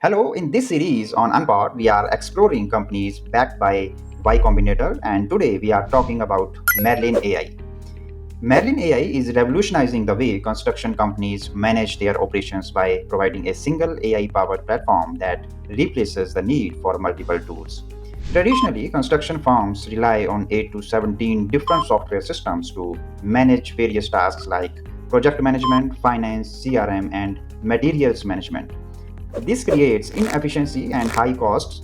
Hello, in this series on Unpod, we are exploring companies backed by Y Combinator, and today we are talking about Merlin AI. Merlin AI is revolutionizing the way construction companies manage their operations by providing a single AI powered platform that replaces the need for multiple tools. Traditionally, construction firms rely on 8 to 17 different software systems to manage various tasks like project management, finance, CRM, and materials management. This creates inefficiency and high costs.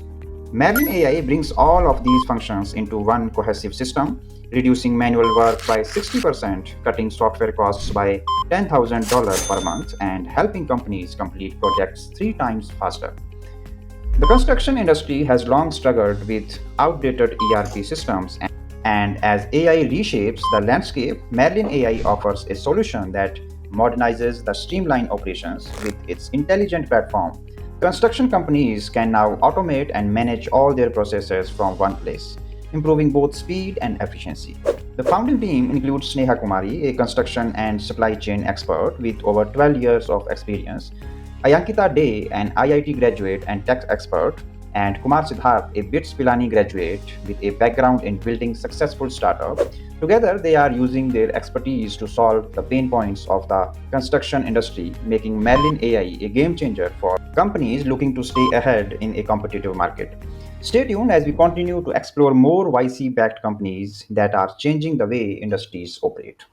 Merlin AI brings all of these functions into one cohesive system, reducing manual work by 60%, cutting software costs by $10,000 per month, and helping companies complete projects 3 times faster. The construction industry has long struggled with outdated ERP systems, and as AI reshapes the landscape, Merlin AI offers a solution that modernizes the streamline operations with its intelligent platform. Construction companies can now automate and manage all their processes from one place, improving both speed and efficiency. The founding team includes Sneha Kumari, a construction and supply chain expert with over 12 years of experience, Ayankita Day, an IIT graduate and tech expert, and Kumar Siddharth, a BITS Pilani graduate with a background in building successful startups. Together, they are using their expertise to solve the pain points of the construction industry, making Merlin AI a game changer for companies looking to stay ahead in a competitive market. Stay tuned as we continue to explore more YC backed companies that are changing the way industries operate.